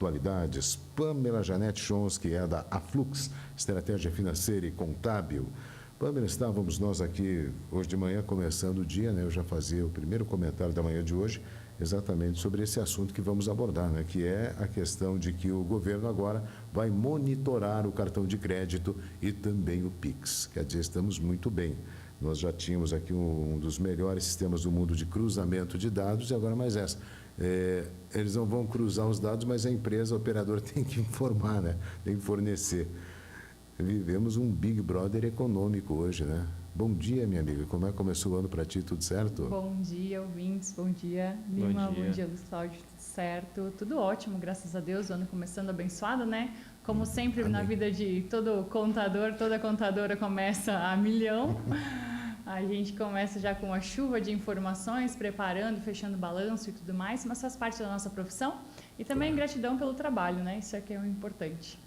Atualidades, Pamela Janete Chons, que é da Aflux, Estratégia Financeira e Contábil. Pamela, estávamos nós aqui hoje de manhã começando o dia, né? Eu já fazia o primeiro comentário da manhã de hoje, exatamente sobre esse assunto que vamos abordar, né? Que é a questão de que o governo agora vai monitorar o cartão de crédito e também o Pix. Quer dizer, estamos muito bem. Nós já tínhamos aqui um dos melhores sistemas do mundo de cruzamento de dados e agora mais essa. Eles não vão cruzar os dados, mas a empresa, a operadora tem que informar, né? Tem que fornecer. Vivemos um Big Brother econômico hoje, né? Bom dia, minha amiga. Como é que começou o ano para ti? Tudo certo? Bom dia, ouvintes. Bom dia, Lima. Bom dia, Luiz Cláudio. Tudo certo? Tudo ótimo, graças a Deus. O ano começando abençoado, né? Como sempre, amém. Na vida de todo contador, toda contadora começa a milhão. A gente começa já com a chuva de informações, preparando, fechando balanço e tudo mais, mas faz parte da nossa profissão. E também gratidão pelo trabalho, né? Isso aqui é o importante.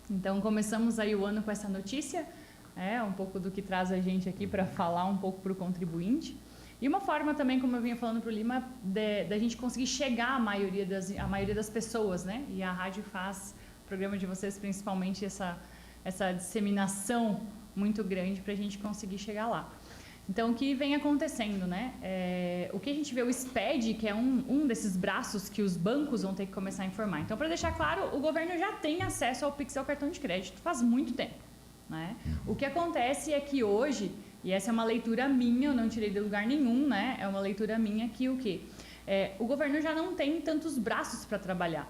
Então, começamos aí o ano com essa notícia, um pouco do que traz a gente aqui para falar um pouco para o contribuinte. E uma forma também, como eu vinha falando para o Lima, da gente conseguir chegar à maioria das pessoas, né? E a rádio faz, o programa de vocês, principalmente essa disseminação muito grande para a gente conseguir chegar lá. Então, o que vem acontecendo, né? O que a gente vê, o SPED, que é um desses braços que os bancos vão ter que começar a informar. Então, para deixar claro, o governo já tem acesso ao Pix e ao cartão de crédito faz muito tempo, né? O que acontece é que hoje, e essa é uma leitura minha, eu não tirei de lugar nenhum, né? É uma leitura minha que o quê? O governo já não tem tantos braços para trabalhar.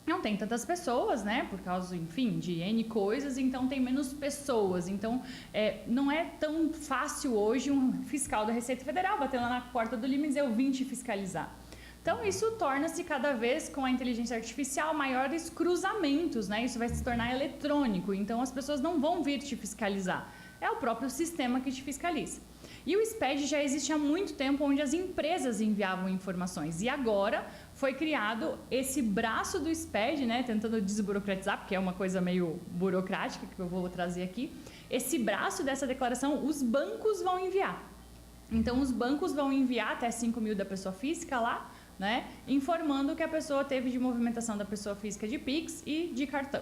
Não tem tantas pessoas, né, por causa, enfim, de N coisas, então tem menos pessoas. Então, não é tão fácil hoje um fiscal da Receita Federal bater lá na porta do Lima e dizer eu vim te fiscalizar. Então, isso torna-se cada vez, com a inteligência artificial, maiores cruzamentos, né? Isso vai se tornar eletrônico, então as pessoas não vão vir te fiscalizar. É o próprio sistema que te fiscaliza. E o SPED já existe há muito tempo, onde as empresas enviavam informações. E agora foi criado esse braço do SPED, né, tentando desburocratizar, porque é uma coisa meio burocrática que eu vou trazer aqui. Esse braço dessa declaração, os bancos vão enviar. Então, os bancos vão enviar até 5 mil da pessoa física lá, né, informando o que a pessoa teve de movimentação da pessoa física de Pix e de cartão,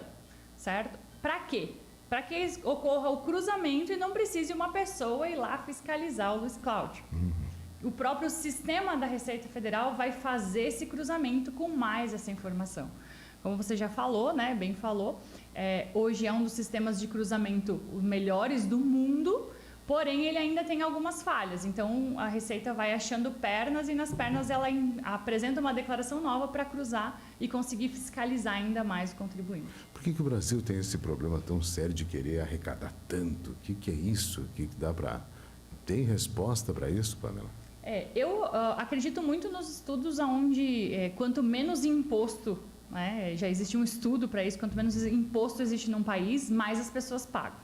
certo? Para quê? Para que ocorra o cruzamento e não precise uma pessoa ir lá fiscalizar o Luiz Cláudio. O próprio sistema da Receita Federal vai fazer esse cruzamento com mais essa informação. Como você já falou, né, bem falou, hoje é um dos sistemas de cruzamento os melhores do mundo, porém ele ainda tem algumas falhas. Então a Receita vai achando pernas e nas pernas ela apresenta uma declaração nova para cruzar e conseguir fiscalizar ainda mais o contribuinte. Por que o Brasil tem esse problema tão sério de querer arrecadar tanto? O que é isso? O que dá para... Tem resposta para isso, Pamela? Eu acredito muito nos estudos onde quanto menos imposto, né, já existe um estudo para isso, quanto menos imposto existe num país, mais as pessoas pagam.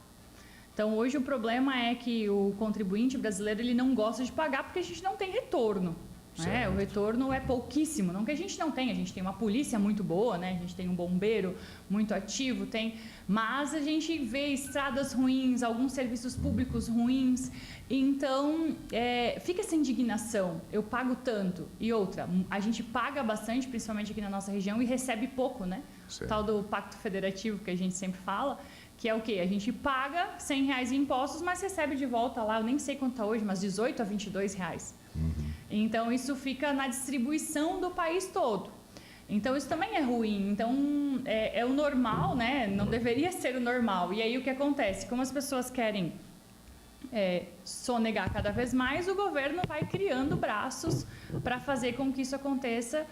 Então, hoje o problema é que o contribuinte brasileiro ele não gosta de pagar porque a gente não tem retorno. Né? O retorno é pouquíssimo, não que a gente não tenha, a gente tem uma polícia muito boa, né? A gente tem um bombeiro muito ativo, mas a gente vê estradas ruins, alguns serviços públicos ruins, então fica essa indignação, eu pago tanto, e outra, a gente paga bastante, principalmente aqui na nossa região, e recebe pouco, né? O tal do pacto federativo que a gente sempre fala, que é o quê? A gente paga R$100 em impostos, mas recebe de volta lá, eu nem sei quanto está hoje, mas R$18 a R$22. Então, isso fica na distribuição do país todo. Então, isso também é ruim. Então, é o normal, né? Não deveria ser o normal. E aí, o que acontece? Como as pessoas querem sonegar cada vez mais, o governo vai criando braços para fazer com que isso aconteça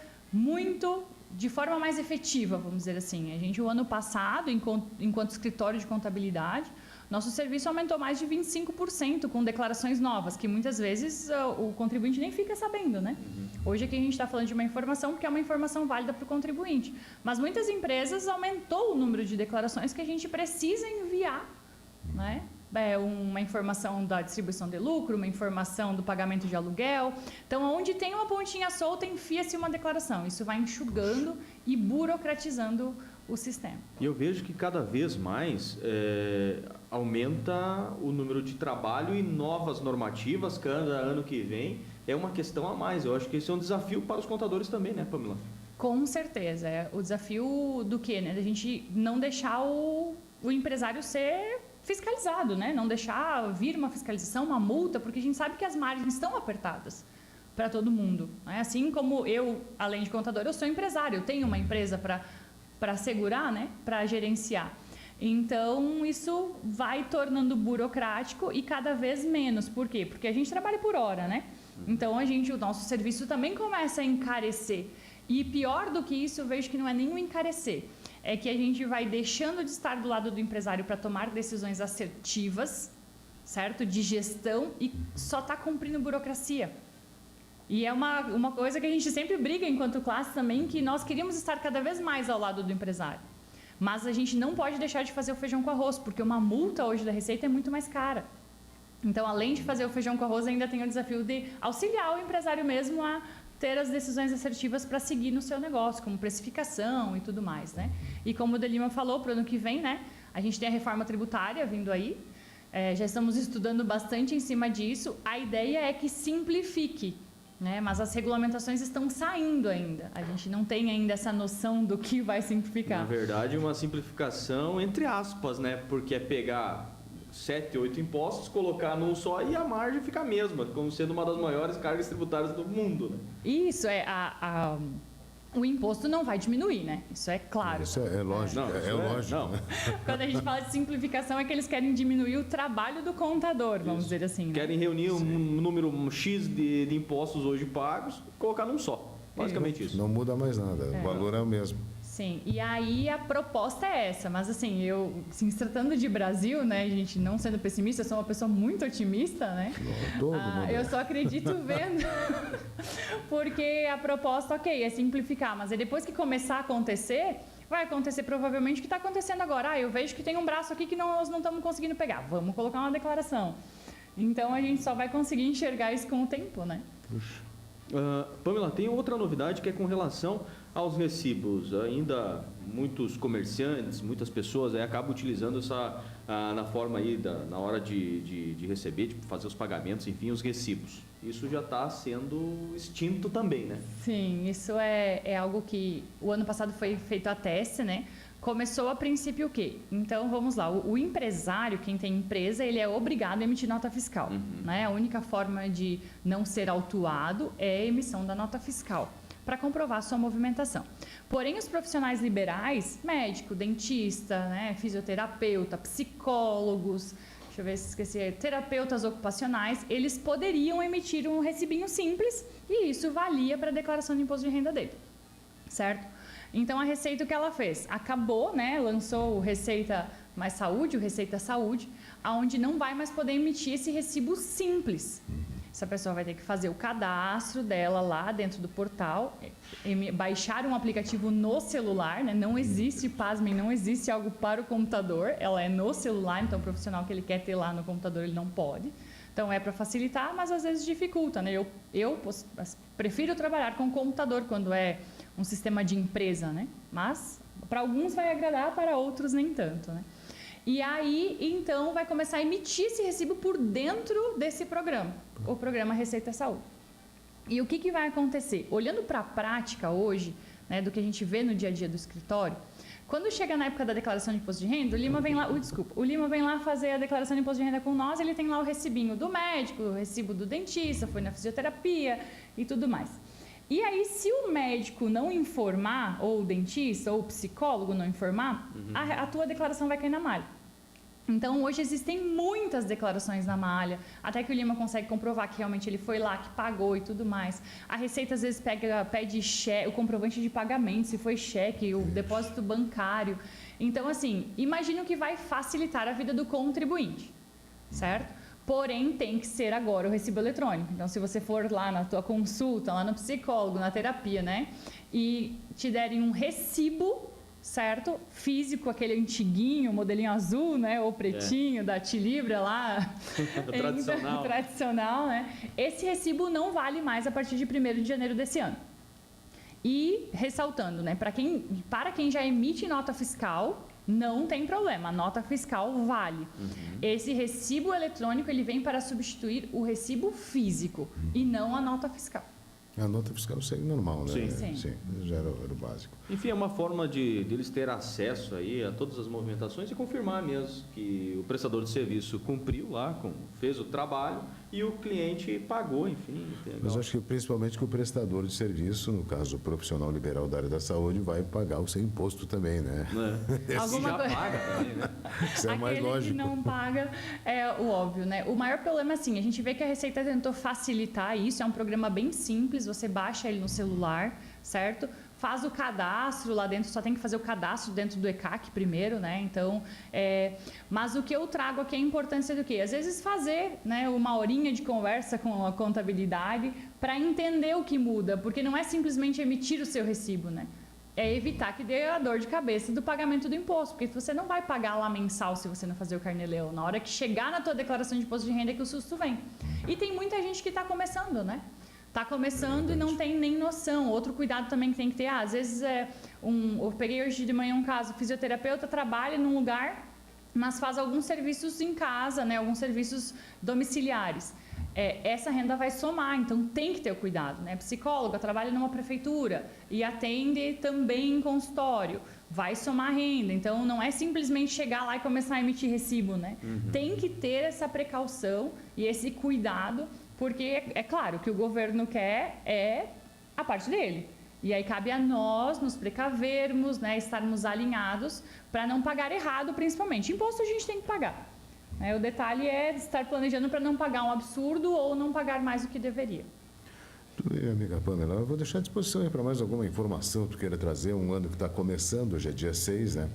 de forma mais efetiva, vamos dizer assim. A gente, o ano passado, enquanto escritório de contabilidade, nosso serviço aumentou mais de 25% com declarações novas, que muitas vezes o contribuinte nem fica sabendo, né? Hoje aqui a gente está falando de uma informação porque é uma informação válida para o contribuinte. Mas muitas empresas aumentou o número de declarações que a gente precisa enviar, né? Uma informação da distribuição de lucro, uma informação do pagamento de aluguel. Então, onde tem uma pontinha solta, enfia-se uma declaração. Isso vai enxugando e burocratizando o sistema. E eu vejo que cada vez mais aumenta o número de trabalho e novas normativas, cada ano que vem é uma questão a mais. Eu acho que esse é um desafio para os contadores também, né, Pamela? Com certeza. É o desafio do quê? Né? A gente não deixar o empresário ser fiscalizado, né? Não deixar vir uma fiscalização, uma multa, porque a gente sabe que as margens estão apertadas para todo mundo. Né? Assim como eu, além de contador, eu sou empresário, eu tenho uma empresa para segurar, né? Para gerenciar. Então, isso vai tornando burocrático e cada vez menos. Por quê? Porque a gente trabalha por hora, né? Então, o nosso serviço também começa a encarecer. E pior do que isso, eu vejo que não é nem o encarecer. É que a gente vai deixando de estar do lado do empresário para tomar decisões assertivas, certo? De gestão e só está cumprindo burocracia. E é uma coisa que a gente sempre briga enquanto classe também, que nós queríamos estar cada vez mais ao lado do empresário. Mas a gente não pode deixar de fazer o feijão com arroz, porque uma multa hoje da Receita é muito mais cara. Então, além de fazer o feijão com arroz, ainda tem o desafio de auxiliar o empresário mesmo a ter as decisões assertivas para seguir no seu negócio, como precificação e tudo mais, né? E como o Delima falou, para o ano que vem, né? A gente tem a reforma tributária vindo aí, já estamos estudando bastante em cima disso. A ideia é que simplifique, né? Mas as regulamentações estão saindo ainda. A gente não tem ainda essa noção do que vai simplificar. Na verdade, uma simplificação entre aspas, né? Porque é pegar 7, 8 impostos, colocar num só e a margem fica a mesma, como sendo uma das maiores cargas tributárias do mundo. Né? Isso, o imposto não vai diminuir, né? Isso é claro. Isso é lógico. Lógico. Não. Né? Quando a gente fala de simplificação, é que eles querem diminuir o trabalho do contador, vamos dizer assim. Né? Querem reunir um número X de impostos hoje pagos e colocar num só. Basicamente isso. Não muda mais nada, o valor é o mesmo. Sim, e aí a proposta é essa, mas assim, se tratando de Brasil, né, gente, não sendo pessimista, eu sou uma pessoa muito otimista, né? Todo mundo. Eu só acredito vendo, porque a proposta, ok, é simplificar, mas aí depois que começar a acontecer, vai acontecer provavelmente o que está acontecendo agora. Eu vejo que tem um braço aqui que nós não estamos conseguindo pegar, vamos colocar uma declaração. Então a gente só vai conseguir enxergar isso com o tempo, né? Puxa. Pamela, tem outra novidade que é com relação aos recibos. Ainda muitos comerciantes, muitas pessoas acabam utilizando essa na forma aí na hora de receber, de fazer os pagamentos, enfim, os recibos. Isso já está sendo extinto também, né? Sim, isso é algo que o ano passado foi feito a teste, né? Começou a princípio o quê? Então, vamos lá, o empresário, quem tem empresa, ele é obrigado a emitir nota fiscal. Né? A única forma de não ser autuado é a emissão da nota fiscal, para comprovar sua movimentação. Porém, os profissionais liberais, médico, dentista, né, fisioterapeuta, psicólogos, deixa eu ver se esqueci, terapeutas ocupacionais, eles poderiam emitir um recibinho simples e isso valia para a declaração de imposto de renda dele, certo? Então, a Receita, o que ela fez? Acabou, né, lançou o Receita Mais Saúde, o Receita Saúde, onde não vai mais poder emitir esse recibo simples. Essa pessoa vai ter que fazer o cadastro dela lá dentro do portal, baixar um aplicativo no celular, né? Não existe, pasmem, não existe algo para o computador, ela é no celular, então o profissional que ele quer ter lá no computador, ele não pode. Então, é para facilitar, mas às vezes dificulta, né? Eu prefiro trabalhar com computador quando é um sistema de empresa, né? Mas para alguns vai agradar, para outros nem tanto, né? E aí, então, vai começar a emitir esse recibo por dentro desse programa, o programa Receita Saúde. E o que vai acontecer? Olhando para a prática hoje, né, do que a gente vê no dia a dia do escritório, quando chega na época da declaração de imposto de renda, o Lima vem lá fazer a declaração de imposto de renda com nós, ele tem lá o recibinho do médico, o recibo do dentista, foi na fisioterapia e tudo mais. E aí, se o médico não informar, ou o dentista, ou o psicólogo não informar, a tua declaração vai cair na malha. Então, hoje existem muitas declarações na malha, até que o Lima consegue comprovar que realmente ele foi lá, que pagou e tudo mais. A Receita, às vezes, pede o comprovante de pagamento, se foi cheque, o depósito bancário. Então, assim, imagino que vai facilitar a vida do contribuinte, certo? Porém, tem que ser agora o recibo eletrônico. Então, se você for lá na tua consulta, lá no psicólogo, na terapia, né? E te derem um recibo, certo? Físico, aquele antiguinho, modelinho azul, né? Ou pretinho, da Tilibra lá. Tradicional. Tradicional, né? Esse recibo não vale mais a partir de 1º de janeiro desse ano. E, ressaltando, né? Para quem já emite nota fiscal, não tem problema, a nota fiscal vale. Esse recibo eletrônico, ele vem para substituir o recibo físico e não a nota fiscal. A nota fiscal segue normal, né? Sim. Sim. Já era o básico. Enfim, é uma forma de eles ter acesso aí a todas as movimentações e confirmar mesmo que o prestador de serviço cumpriu lá, fez o trabalho e o cliente pagou, enfim. Mas eu acho que principalmente que o prestador de serviço, no caso o profissional liberal da área da saúde, vai pagar o seu imposto também, né? Alguma já coisa- paga também, né? Isso é mais Aquele lógico. que não paga é o óbvio, né? O maior problema é assim, a gente vê que a Receita tentou facilitar isso, é um programa bem simples, você baixa ele no celular, certo? Faz o cadastro lá dentro, só tem que fazer o cadastro dentro do ECAC primeiro, né? Então, mas o que eu trago aqui é a importância do quê? Às vezes fazer, né, uma horinha de conversa com a contabilidade para entender o que muda, porque não é simplesmente emitir o seu recibo, né? É evitar que dê a dor de cabeça do pagamento do imposto, porque você não vai pagar lá mensal se você não fazer o carnê-leão. Na hora que chegar na tua declaração de imposto de renda é que o susto vem. E tem muita gente que está começando, né? Está começando e não tem nem noção. Outro cuidado também que tem que ter, às vezes eu peguei hoje de manhã um caso, fisioterapeuta trabalha num lugar, mas faz alguns serviços em casa, né? Alguns serviços domiciliares. Essa renda vai somar, então tem que ter o cuidado, né? Psicóloga trabalha numa prefeitura e atende também em consultório, vai somar renda, então não é simplesmente chegar lá e começar a emitir recibo, né? Tem que ter essa precaução e esse cuidado, porque é claro que o governo quer a parte dele. E aí cabe a nós nos precavermos, né? Estarmos alinhados para não pagar errado, principalmente. Imposto a gente tem que pagar. O detalhe é estar planejando para não pagar um absurdo ou não pagar mais do que deveria. Tudo bem, amiga Pamela. Eu vou deixar à disposição aí para mais alguma informação que tu queira trazer. Um ano que está começando, hoje é dia 6, né?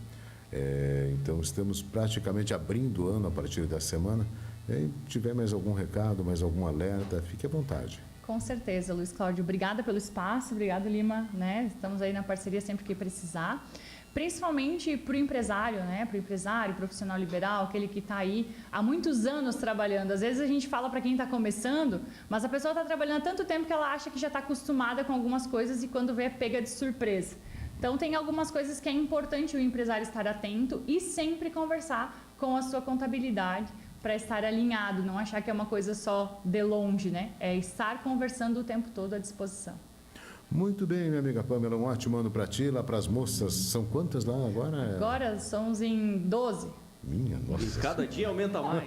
Então, estamos praticamente abrindo o ano a partir da semana. Se tiver mais algum recado, mais algum alerta, fique à vontade. Com certeza, Luiz Cláudio. Obrigada pelo espaço, obrigado, Lima. Né? Estamos aí na parceria sempre que precisar. Principalmente para o empresário, né? Para o empresário, profissional liberal, aquele que está aí há muitos anos trabalhando. Às vezes a gente fala para quem está começando, mas a pessoa está trabalhando há tanto tempo que ela acha que já está acostumada com algumas coisas e quando vê é pega de surpresa. Então tem algumas coisas que é importante o empresário estar atento e sempre conversar com a sua contabilidade para estar alinhado, não achar que é uma coisa só de longe, né? É estar conversando o tempo todo à disposição. Muito bem, minha amiga Pamela, um ótimo ano para ti, lá para as moças. São quantas lá agora? Agora somos em 12. Minha nossa. E cada dia aumenta mais.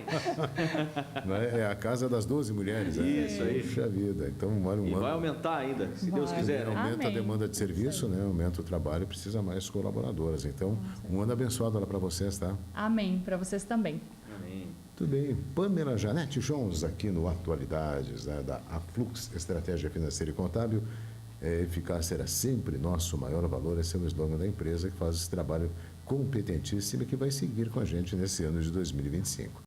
É a casa das 12 mulheres, né? Isso aí. Puxa vida. Então, olha, um E ano. vai aumentar ainda, se Vai. Deus quiser. Né? Aumenta a Amém. demanda de serviço, né? Aumenta o trabalho e precisa mais colaboradoras. Então, um ano abençoado lá para vocês, tá? Amém. Para vocês também. Amém. Tudo bem. Pamela Janete Jones aqui no Atualidades, né, da Aflux Estratégia Financeira e Contábil. Eficácia era sempre nosso maior valor, esse é o slogan da empresa que faz esse trabalho competentíssimo e que vai seguir com a gente nesse ano de 2025.